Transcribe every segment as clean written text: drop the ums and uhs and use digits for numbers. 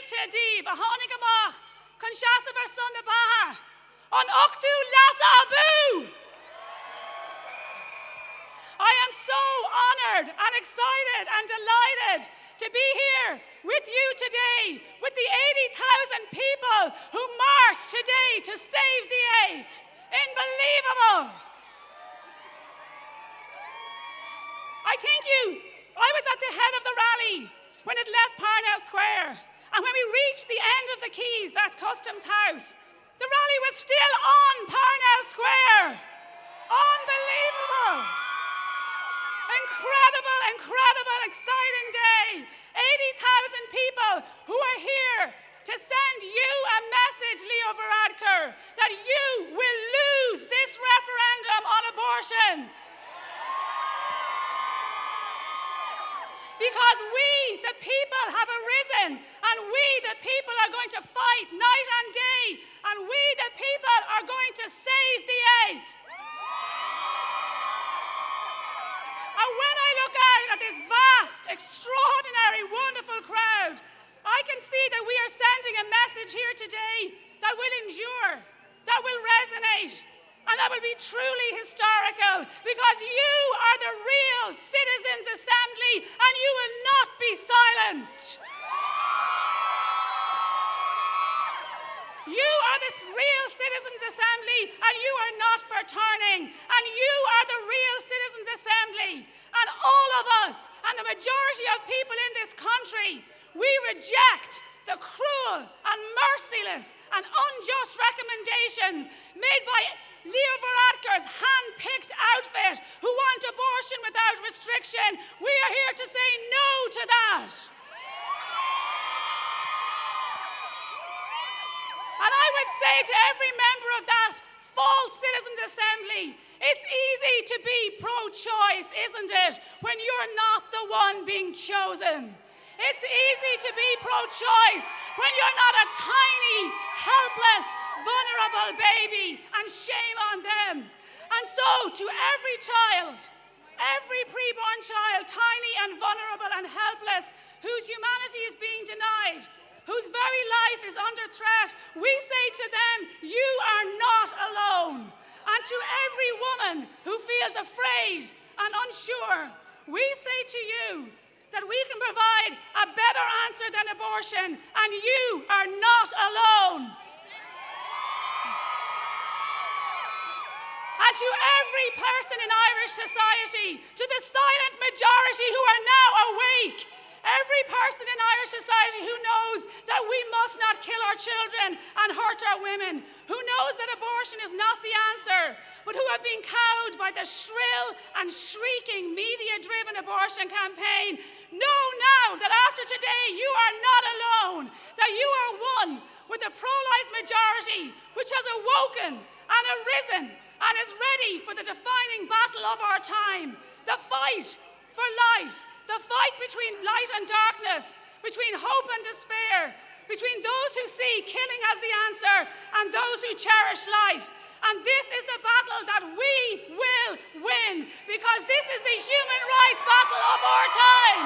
te div, a honig amach, con shasa ver son the baha, on octu lasa abu. I am so honored and excited and delighted to be here with you today, with the 80,000 people who marched today to save the 8th. Unbelievable. I was at the head of the rally when it left Parnell Square, and when we reached the end of the quays at Customs House, the rally was still on Parnell Square. Unbelievable. Incredible, exciting day. 80,000 people who are here to send you a message, Leo Varadkar, that you will lose this referendum on abortion. Because we, the people, have arisen, and we, the people, are going to fight night and day, and we, the people, are going to save the 8th. And when I look out at this vast, extraordinary, wonderful crowd, I can see that we are sending a message here today that will endure, that will resonate, and that will be truly historical, because you are the real Citizens' Assembly, and you will not be silenced. You are the real Citizens' Assembly, and you are not for turning, and you are the real Citizens' Assembly. And all of us, and the majority of people in this country, we reject the cruel and merciless and unjust recommendations made by Leo Varadkar's hand-picked outfit who want abortion without restriction. We are here to say no to that. And I would say to every member of that false Citizens' Assembly, it's easy to be pro-choice, isn't it, when you're not the one being chosen. It's easy to be pro-choice when you're not a tiny, helpless, vulnerable baby, and shame on them. And so to every child, every preborn child, tiny and vulnerable and helpless, whose humanity is being denied, whose very life is under threat, we say to them, you are not alone. And to every woman who feels afraid and unsure, we say to you that we can provide a better answer than abortion, and you are not alone. And to every person in Irish society, to the silent majority who are now awake, every person in Irish society who knows that we must not kill our children and hurt our women, who knows that abortion is not the answer, but who have been cowed by the shrill and shrieking media-driven abortion campaign, know now that after today you are not alone, that you are one with the pro-life majority which has awoken and arisen and is ready for the defining battle of our time, the fight for life, the fight between light and darkness, between hope and despair, between those who see killing as the answer and those who cherish life. And this is the battle that we will win, because this is the human rights battle of our time.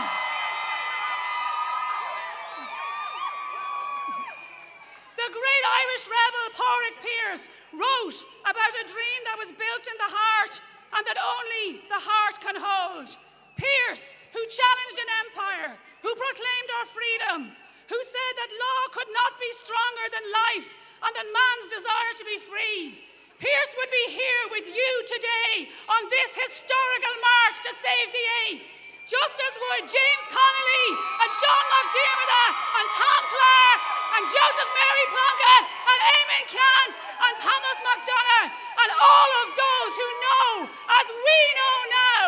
The great Irish rebel Pádraig Pearse wrote about a dream that was built in the heart and that only the heart can hold. Pearse, who challenged an empire, who proclaimed our freedom, who said that law could not be stronger than life and than man's desire to be free. Pearse would be here with you today on this historical march to save the 8th, just as would James Connolly and Sean McDermott and Tom Clark and Joseph Mary Plunkett and Eamon Kent and Thomas MacDonagh and all of those who know, as we know now,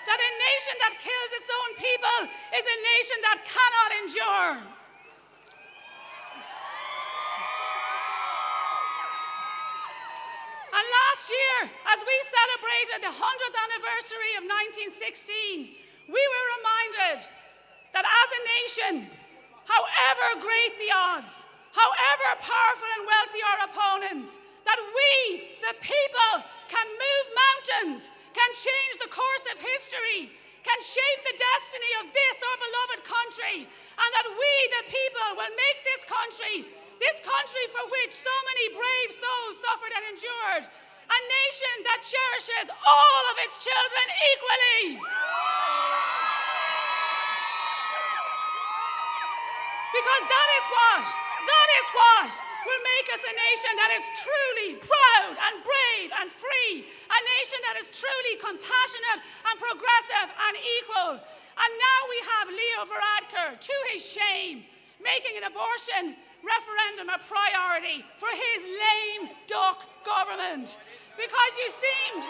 that a nation that kills its own people is a nation that cannot endure. And last year, as we celebrated the 100th anniversary of 1916, we were reminded that as a nation, however great the odds, however powerful and wealthy our opponents, that we, the people, can move mountains, can change the course of history, can shape the destiny of this our beloved country, and that we, the people, will make this country for which so many brave souls suffered and endured, a nation that cherishes all of its children equally. Because that is what will make us a nation that is truly proud and brave and free, a nation that is truly compassionate and progressive and equal. And now we have Leo Varadkar, to his shame, making an abortion referendum a priority for his lame duck government. Because you seem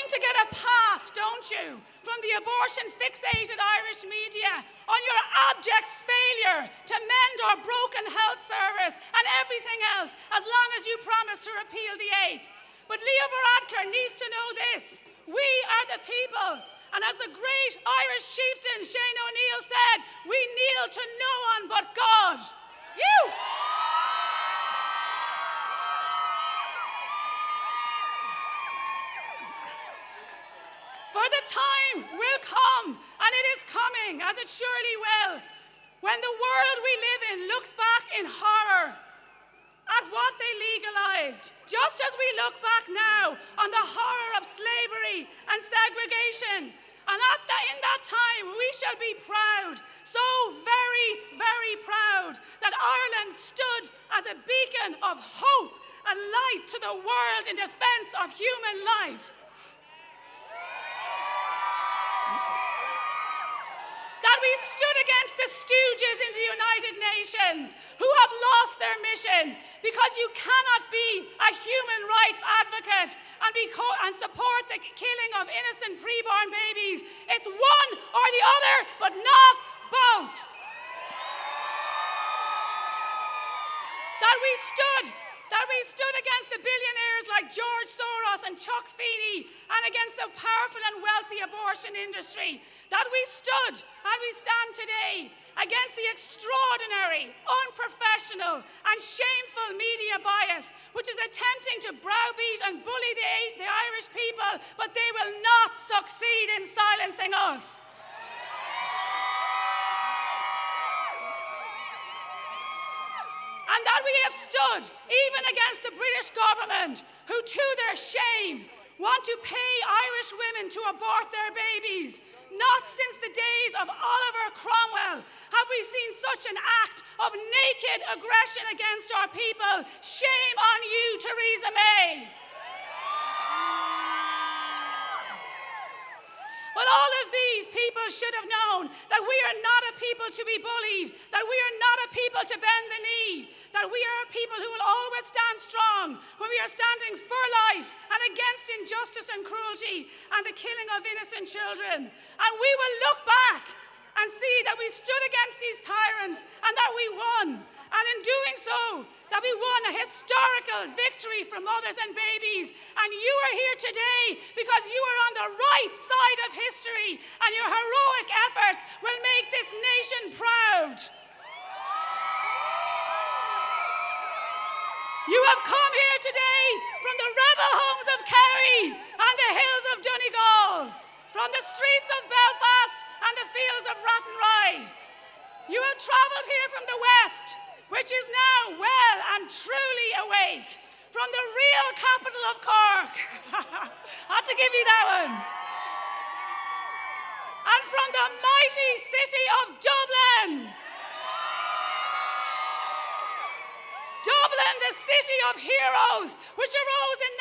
to get a pass, don't you, from the abortion-fixated Irish media on your abject failure to mend our broken health service and everything else, as long as you promise to repeal the 8th. But Leo Varadkar needs to know this: we are the people. And as the great Irish chieftain Shane O'Neill said, we kneel to no one but God. You! For the time will come, and it is coming, as it surely will, when the world we live in looks back in horror at what they legalized, just as we look back now on the horror of slavery and segregation. And in that time, we shall be proud, so very, very proud, that Ireland stood as a beacon of hope and light to the world in defense of human life. That we stood against the stooges in the United Nations who have lost their mission, because you cannot be a human rights advocate and support the killing of innocent preborn babies. It's one or the other, but not both. That we stood against the billionaires like George Soros and Chuck Feeney, and against the powerful and wealthy abortion industry. That we stood, and we stand today, against the extraordinary, unprofessional and shameful media bias which is attempting to browbeat and bully the Irish people, but they will not succeed in silencing us. And that we have stood even against the British government, who, to their shame, want to pay Irish women to abort their babies. Not since the days of Oliver Cromwell have we seen such an act of naked aggression against our people. Shame on you, Theresa May. But all of these people should have known that we are not a people to be bullied, that we are not a people to bend the knee, that we are a people who will always stand strong when we are standing for life and against injustice and cruelty and the killing of innocent children. And we will look back and see that we stood against these tyrants and that we won. And in doing so, that we won a historical victory for mothers and babies. And you are here today because you are on the right side of history, and your heroic efforts will make this nation proud. You have come here today from the rebel homes of Kerry and the hills of Donegal, from the streets of Belfast and the fields of Rattenrye. You have travelled here from the west, which is now well and truly awake, from the real capital of Cork. Had to give you that one. And from the mighty city of Dublin. Dublin, the city of heroes, which arose in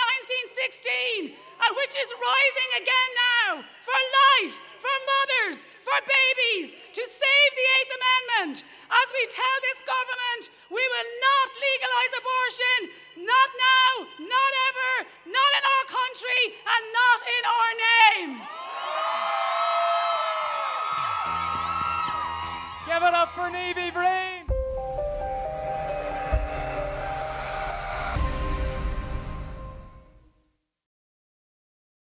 1916 and which is rising again now for life, for mothers, for babies, to save the 8th Amendment. As we tell this government, we will not legalise abortion, not now, not ever, not in our country, and not in our name. Give it up for Niamh Bhriain.